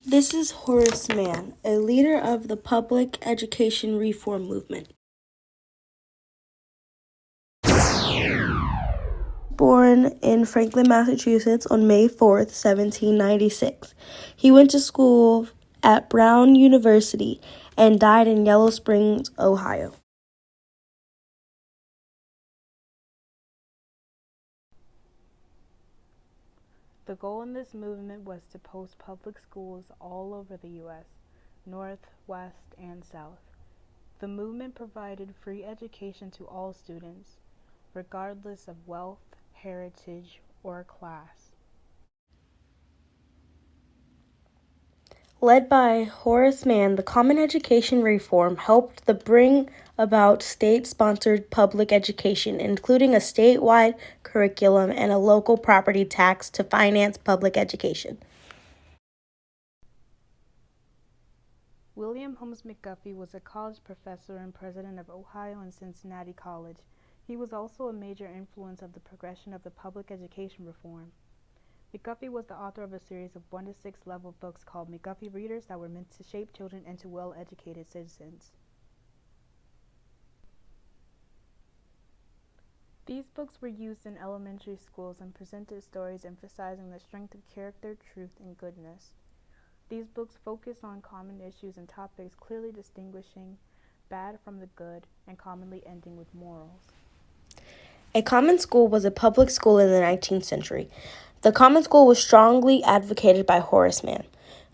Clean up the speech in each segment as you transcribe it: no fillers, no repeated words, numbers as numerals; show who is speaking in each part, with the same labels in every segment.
Speaker 1: This is Horace Mann, a leader of the public education reform movement. Born in Franklin, Massachusetts on May 4th, 1796. He went to school at Brown University and died in Yellow Springs, Ohio.
Speaker 2: The goal in this movement was to post public schools all over the U.S., North, West, and South. The movement provided free education to all students, regardless of wealth, heritage, or class.
Speaker 1: Led by Horace Mann, the Common Education Reform helped to bring about state-sponsored public education, including a statewide curriculum and a local property tax to finance public education.
Speaker 2: William Holmes McGuffey was a college professor and president of Ohio and Cincinnati College. He was also a major influence of the progression of the public education reform. McGuffey was the author of a series of 1 to 6 level books called McGuffey Readers that were meant to shape children into well-educated citizens. These books were used in elementary schools and presented stories emphasizing the strength of character, truth, and goodness. These books focus on common issues and topics, clearly distinguishing bad from the good and commonly ending with morals.
Speaker 1: A common school was a public school in the 19th century. The common school was strongly advocated by Horace Mann.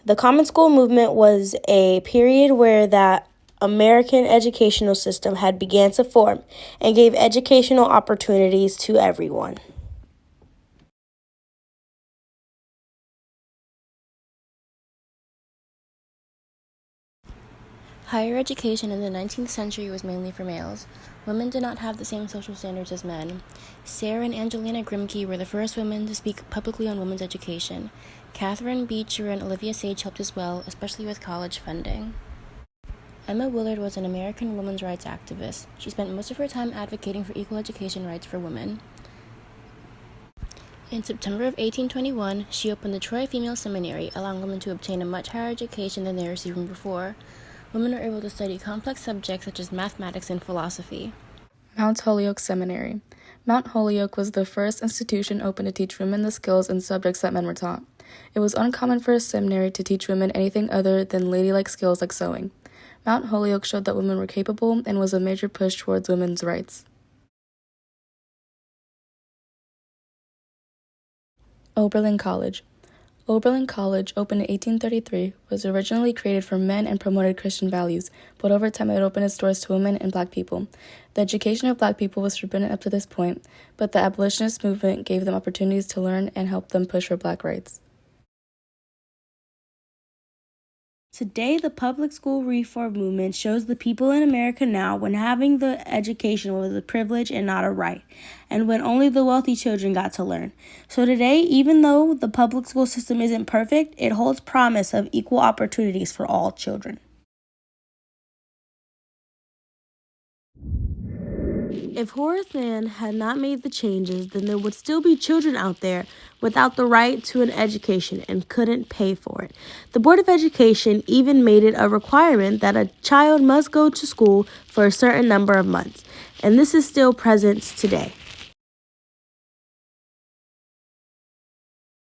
Speaker 1: The common school movement was a period where the American educational system had began to form and gave educational opportunities to everyone.
Speaker 3: Higher education in the 19th century was mainly for males. Women did not have the same social standards as men. Sarah and Angelina Grimke were the first women to speak publicly on women's education. Catherine Beecher and Olivia Sage helped as well, especially with college funding. Emma Willard was an American women's rights activist. She spent most of her time advocating for equal education rights for women. In September of 1821, she opened the Troy Female Seminary, allowing women to obtain a much higher education than they received before. Women were able to study complex subjects such as mathematics and philosophy.
Speaker 4: Mount Holyoke Seminary. Mount Holyoke was the first institution open to teach women the skills and subjects that men were taught. It was uncommon for a seminary to teach women anything other than ladylike skills like sewing. Mount Holyoke showed that women were capable and was a major push towards women's rights. Oberlin College. Oberlin College, opened in 1833, was originally created for men and promoted Christian values, but over time it opened its doors to women and black people. The education of black people was forbidden up to this point, but the abolitionist movement gave them opportunities to learn and helped them push for black rights.
Speaker 1: Today, the public school reform movement shows the people in America now when having the education was a privilege and not a right, and when only the wealthy children got to learn. So today, even though the public school system isn't perfect, it holds promise of equal opportunities for all children. If Horace Mann had not made the changes, then there would still be children out there without the right to an education and couldn't pay for it. The Board of Education even made it a requirement that a child must go to school for a certain number of months, and this is still present today.